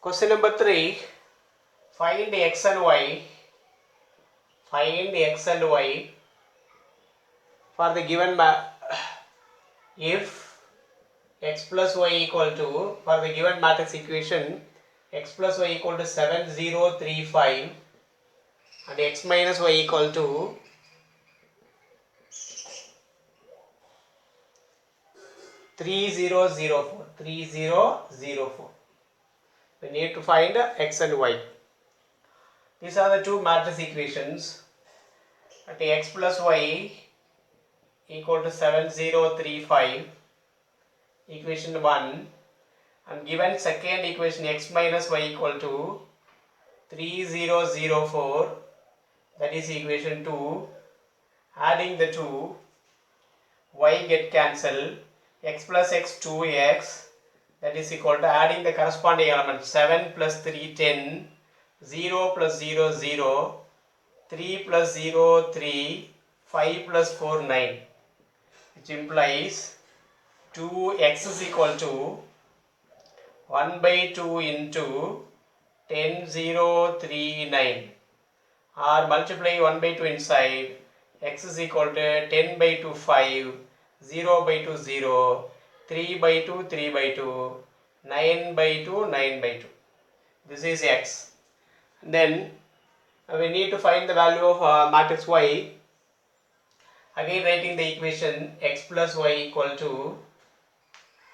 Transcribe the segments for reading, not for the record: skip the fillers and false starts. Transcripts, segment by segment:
Question number 3. Find x and y. Find x and y for the given if x plus y equal to, for the given matrix equation, x plus y equal to 7, 0, 3, 5 and x minus y equal to 3, 0, 0, 4. 3, 0, 0, 4. We need to find x and y. These are the two matrix equations. At x plus y equal to 7, 0, 3, 5, equation 1, and given second equation x minus y equal to 3, 0, 0, 4, that is equation 2. Adding the two, y get cancelled, x plus x 2x, that is equal to adding the corresponding element 7 plus 3 10, 0 plus 0 0, 3 plus 0 3, 5 plus 4 9, which implies 2x is equal to 1 by 2 into 10 0 3 9, or multiply 1 by 2 inside, x is equal to 10 by 2 5, 0 by 2 0, 3 by 2 3 by 2, 9 by 2 9 by 2. This is x. And then we need to find the value of matrix y. Again writing the equation x plus y equal to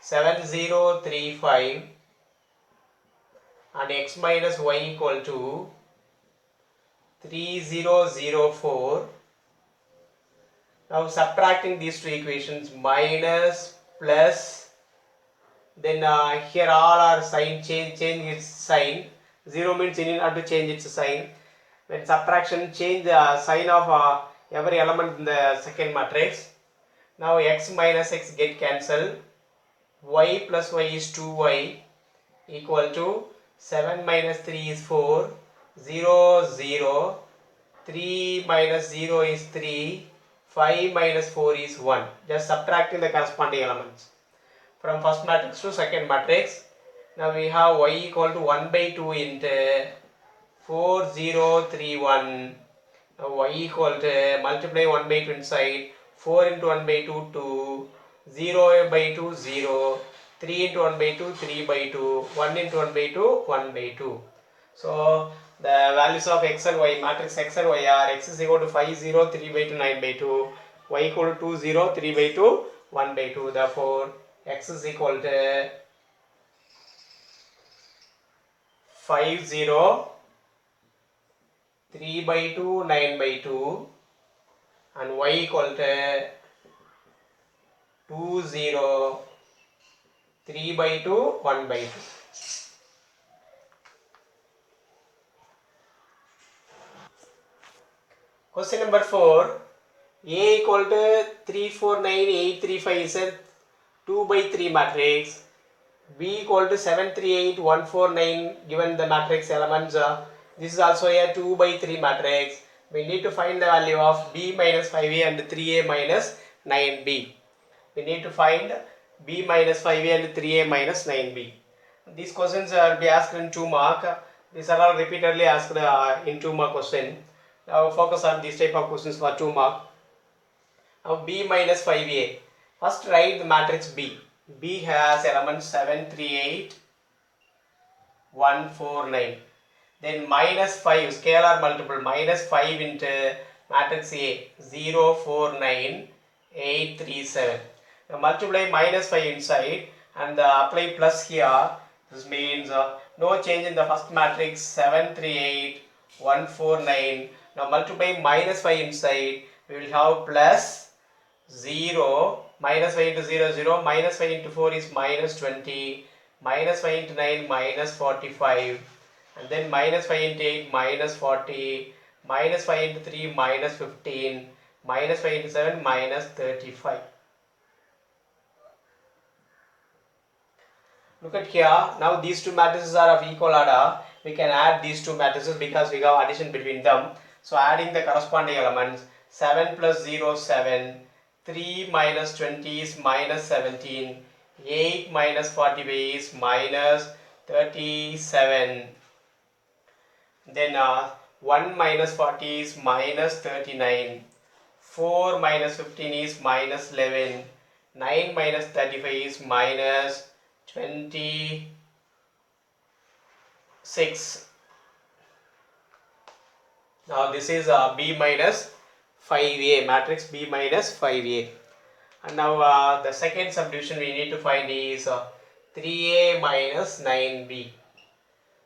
7 0 3 5 and x minus y equal to 3 0 0 4. Now subtracting these two equations, minus, plus, then here all are sign, change its sign. 0 means you need not to change its sign. When subtraction, change the sign of every element in the second matrix. Now x minus x get cancelled. Y plus y is 2y equal to 7 minus 3 is 4, 0 0, 3 minus 0 is 3, 5 minus 4 is 1. Just subtracting the corresponding elements from first matrix to second matrix. Now we have y equal to 1 by 2 into 4 0 3 1. Now y equal to, multiply 1 by 2 inside, 4 into 1 by 2 2, 0 by 2 0, 3 into 1 by 2 3 by 2, 1 into 1 by 2 1 by 2. So the values of x and y, matrix x and y are x is equal to 5 0 3 by 2 9 by 2, y equal to 2 0 3 by 2 1 by 2. Therefore x is equal to 5 0 3 by 2 9 by 2 and y equal to 2 0 3 by 2 1 by 2. Question number 4. A equal to 3 4 9 8 3 5 is a 2 by 3 matrix. B equal to 7 3 8 1 4 9 given the matrix elements. This is also a 2 by 3 matrix. We need to find the value of B minus 5A and 3A minus 9B. We need to find B minus 5A and 3A minus 9B. These questions will be asked in 2 mark. These are all repeatedly asked in 2 mark question. Now focus on these type of questions for 2 mark. Now B minus 5A. First write the matrix B. B has elements 7 3 8 1 4 9. Then minus 5, scalar multiple, minus 5 into matrix A, 0 4 9 8 3 7. Now multiply minus 5 inside and apply plus here. This means no change in the first matrix, 7 3 8 1 4 9. Now multiply minus 5 inside, we will have plus 0, minus 5 into 0 0, minus 5 into 4 is minus 20, minus 5 into 9 minus 45, and then minus 5 into 8 minus 40, minus 5 into 3 minus 15, minus 5 into 7 minus 35. Look at here, now these two matrices are of equal order. We can add these two matrices because we have addition between them. So adding the corresponding elements, 7 plus 0 7, 3 minus 20 is minus 17, 8 minus 45 is minus 37. Then 1 minus 40 is minus 39. 4 minus 15 is minus 11. 9 minus 35 is minus 26. Now this is B minus 5A, matrix B minus 5A. And now the second subdivision we need to find is 3A minus 9B.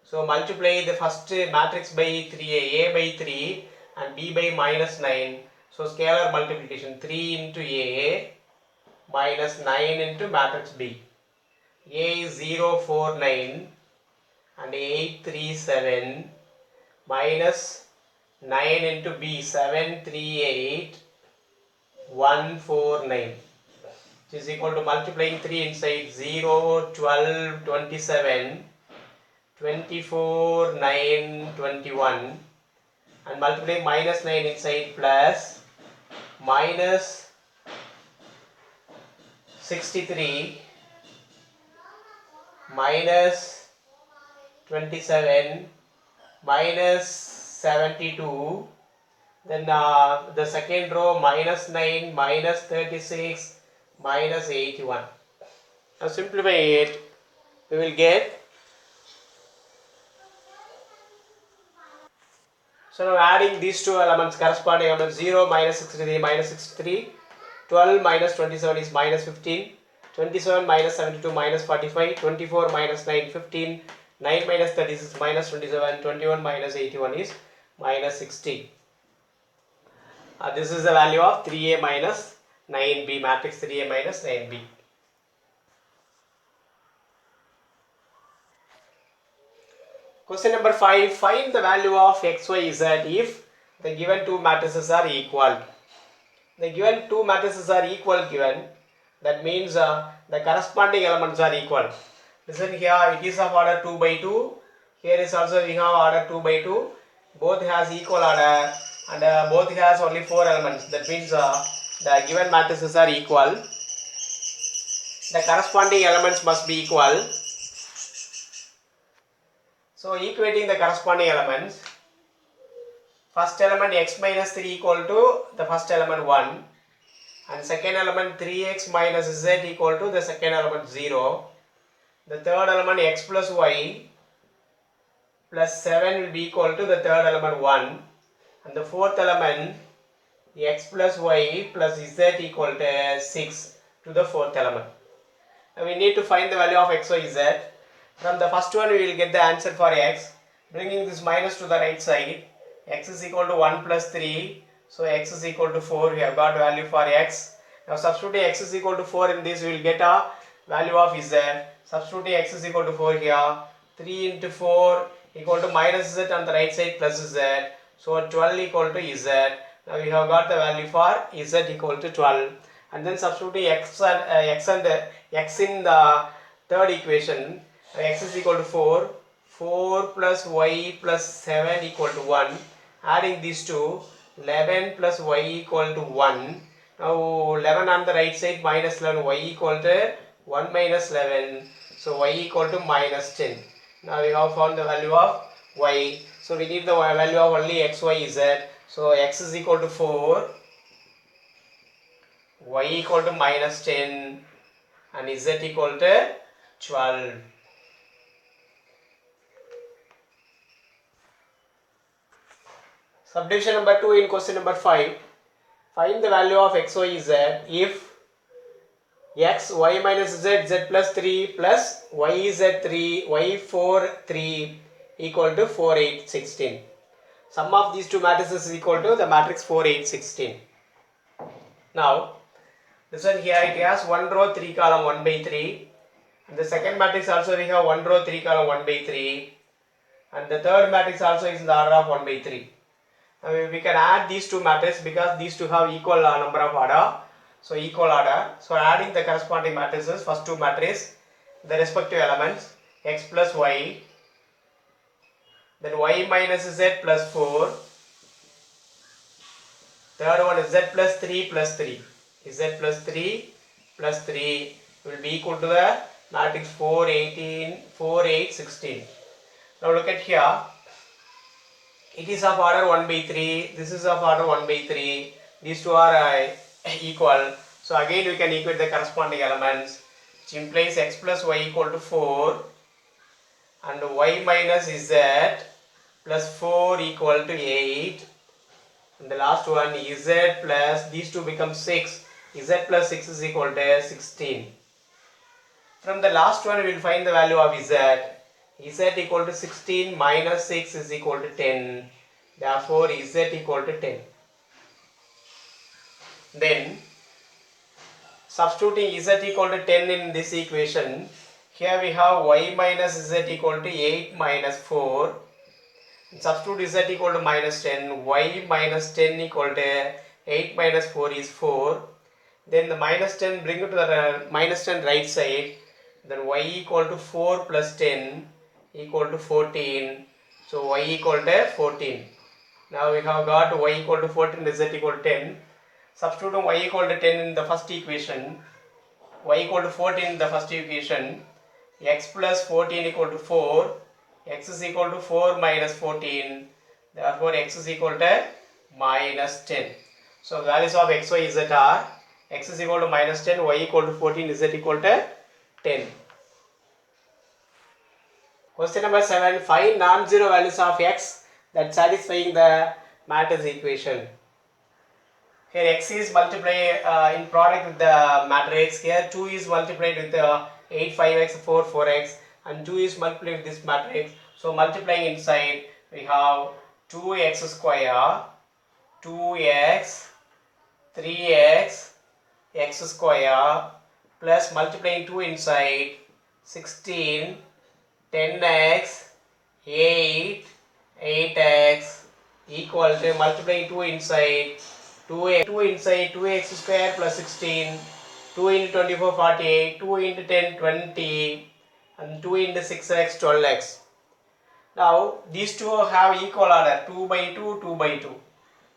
So multiply the first matrix by 3A, A by 3 and B by minus 9. So scalar multiplication, 3 into A minus 9 into matrix B. A is 0, 4, 9 and 8, 3, 7 minus 9 into B, 7, 3, 8, 1, 4, 9, which is equal to multiplying 3 inside 0, 12, 27, 24, 9, 21 and multiplying minus 9 inside plus minus 63 minus 27 minus 72. Then the second row minus 9 minus 36 minus 81. Now simplify it, we will get. So now adding these two elements, corresponding elements, 0 minus 63 minus 63, 12 minus 27 is minus 15, 27 minus 72 minus 45, 24 minus 9, 15, 9 minus 36 minus 27, 21 minus 81 is minus 60. This is the value of 3A minus 9B, matrix 3A minus 9B. Question number 5. Find the value of x, y, z if the given two matrices are equal. The given two matrices are equal given. That means the corresponding elements are equal. Listen here, it is of order 2 by 2. Here is also we have order 2 by 2. Both has equal order and both has only 4 elements. That means the given matrices are equal. The corresponding elements must be equal. So equating the corresponding elements, first element x minus 3 equal to the first element 1 and second element 3x minus z equal to the second element 0. The third element x plus y plus 7 will be equal to the third element 1 and the fourth element x plus y plus z equal to 6 to the fourth element. Now we need to find the value of x, y, z. From the first one we will get the answer for x. Bringing this minus to the right side, x is equal to 1 plus 3. So x is equal to 4. We have got value for x. Now substituting x is equal to 4 in this, we will get a value of z. Substituting x is equal to 4 here. 3 into 4 equal to minus z on the right side plus z. So 12 equal to z. Now we have got the value for z equal to 12. And then substituting x in the third equation. X is equal to 4, 4 plus y plus 7 equal to 1. Adding these two, 11 plus y equal to 1. Now 11 on the right side minus 11, y equal to 1 minus 11. So y equal to minus 10. Now we have found the value of y. So we need the value of only x, y, z. So x is equal to 4, y equal to minus 10 and z equal to 12. Subdivision number 2 in question number 5. Find the value of x, y, z if x, y minus z, z plus 3 plus y z 3, y 4, 3 equal to 4, 8, 16. Sum of these two matrices is equal to the matrix 4, 8, 16. Now, this one here it has 1 row 3 column 1 by 3. And the second matrix also we have 1 row 3 column 1 by 3. And the third matrix also is in the order of 1 by 3. We can add these two matrices because these two have equal number of order. So equal order. So adding the corresponding matrices, first two matrices, the respective elements x plus y, then y minus z plus 4, third one is z plus 3 plus 3. Z plus 3 plus 3 will be equal to the matrix 4, 18, 4, 8, 16. Now look at here. It is of order 1 by 3. This is of order 1 by 3. These two are equal. So again we can equate the corresponding elements, which implies x plus y equal to 4 and y minus z plus 4 equal to 8. And the last one z plus, these two become 6. Z plus 6 is equal to 16. From the last one we will find the value of z. Z equal to 16 minus 6 is equal to 10. Therefore z equal to 10. Then substituting z equal to 10 in this equation, here we have y minus z equal to 8 minus 4. Substitute z equal to minus 10, y minus 10 equal to 8 minus 4 is 4. Then the minus 10 bring it to the minus 10 right side. Then y equal to 4 plus 10 equal to 14. So y equal to 14. Now we have got y equal to 14, z equal to 10. Substituting y equal to 10 in the first equation, y equal to 14 in the first equation, x plus 14 equal to 4, x is equal to 4 minus 14, therefore x is equal to minus 10. So values of x, y, z are x is equal to minus 10, y equal to 14, z equal to 10. Question number 7. Find non-zero values of x that satisfying the matrix equation. Here x is multiplied in product with the matrix. Here 2 is multiplied with 8, 5x, 4, 4x, and 2 is multiplied with this matrix. So multiplying inside we have 2x square, 2x, 3x, x square, plus multiplying 2 inside 16, 10x, 8, 8x equal to multiplying 2 inside 2 inside 2x square plus 16, 2 into 24 48, 2 into 10 20, and 2 into 6x 12x. Now these two have equal order 2 by 2, 2 by 2.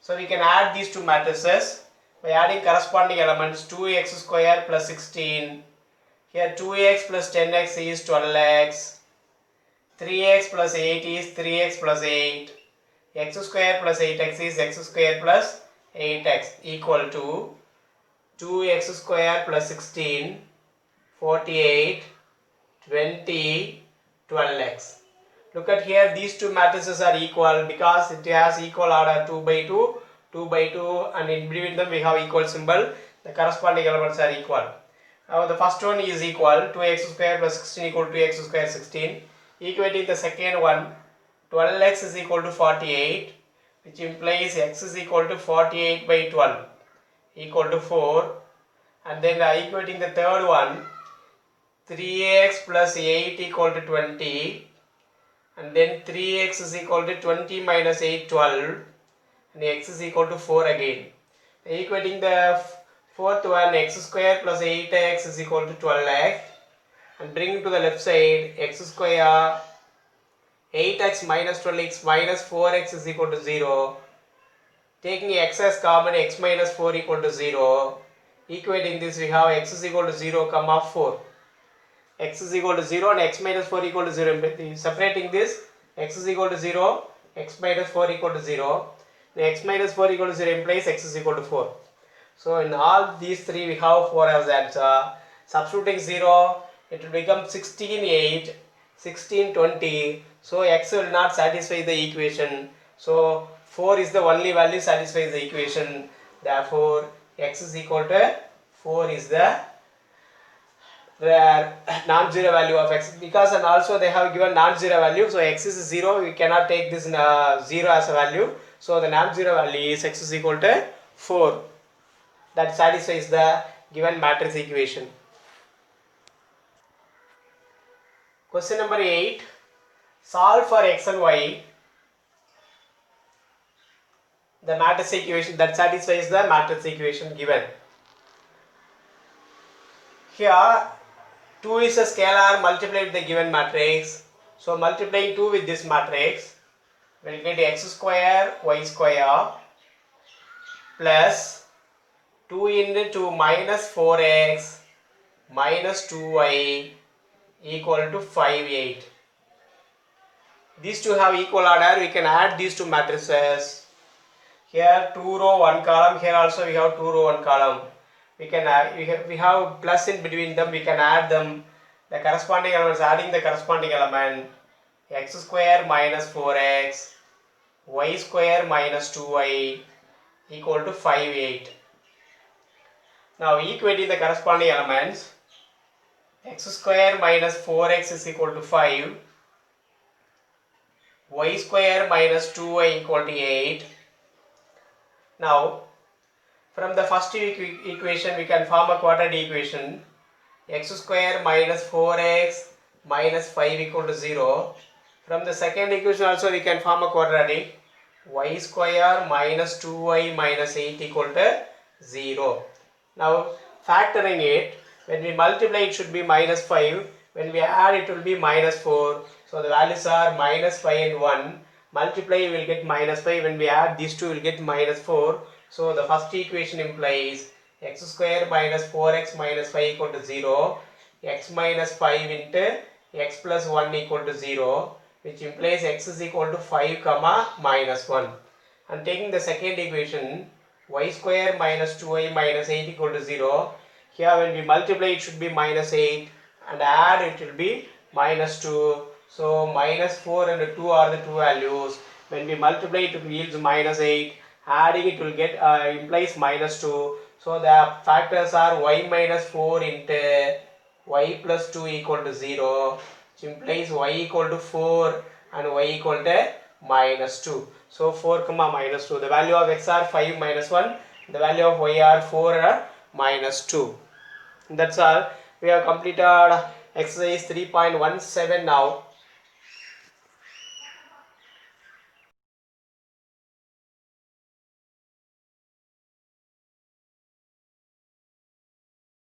So we can add these two matrices by adding corresponding elements. 2x square plus 16, here 2x plus 10x is 12x, 3x plus 8 is 3x plus 8, x square plus 8x is x square plus 8x equal to 2x square plus 16, 48, 20, 12x. Look at here, these two matrices are equal because it has equal order 2 by 2, 2 by 2, and in between them we have equal symbol. The corresponding elements are equal. Now the first one is equal, 2x square plus 16 equal to x square 16. Equating the second one, 12x is equal to 48, which implies x is equal to 48 by 12 equal to 4. And then equating the third one, 3x plus 8 equal to 20, and then 3x is equal to 20 minus 8, 12, and x is equal to 4 again. Equating the fourth one, x square plus 8x is equal to 12x, and bring to the left side, x square 8x minus 12x minus 4x is equal to 0. Taking x as common, x minus 4 equal to 0. Equating this, we have x is equal to 0 comma 4. X is equal to 0 and x minus 4 equal to 0. Separating this, x is equal to 0, x minus 4 equal to 0. The x minus 4 equal to 0 implies x is equal to 4. So in all these three we have 4 as the answer. Substituting 0, it will become 16, 8, 16, 20. So x will not satisfy the equation. So 4 is the only value satisfies the equation. Therefore x is equal to 4 is the non-zero value of x, because and also they have given non-zero value. So x is 0, we cannot take this 0 as a value. So the non-zero value is x is equal to 4. That satisfies the given matrix equation. Question number 8. Solve for x and y the matrix equation that satisfies the matrix equation given. Here 2 is a scalar multiplied with the given matrix. So multiplying 2 with this matrix, we will get x square y square plus 2 into 2 minus 4x minus 2y equal to 5, 8. These two have equal order. We can add these two matrices. Here 2 row 1 column. Here also we have 2 row 1 column. We can add, we have plus in between them. We can add them. The corresponding elements, adding the corresponding element, x square minus 4x, y square minus 2y equal to 5, 8. Now equating the corresponding elements, x square minus 4x is equal to 5, y square minus 2y equal to 8. Now from the first equation we can form a quadratic equation, x square minus 4x minus 5 equal to 0. From the second equation also we can form a quadratic, y square minus 2y minus 8 equal to 0. Now factoring it, when we multiply it should be minus 5, when we add it will be minus 4. So the values are minus 5 and 1. Multiply we will get minus 5, when we add these two we will get minus 4. So the first equation implies x square minus 4x minus 5 equal to 0, x minus 5 into x plus 1 equal to 0, which implies x is equal to 5 comma minus 1. And taking the second equation, y square minus 2y minus 8 equal to 0. Here when we multiply it should be minus 8 and add it will be minus 2. So minus 4 and 2 are the two values. When we multiply it yields minus 8. Adding it will get implies minus 2. So the factors are y minus 4 into y plus 2 equal to 0, which implies y equal to 4 and y equal to minus 2. So 4 comma minus 2. The value of x are 5 minus 1. The value of y are 4 and minus 2. That's all. We have completed exercise 3.17 now.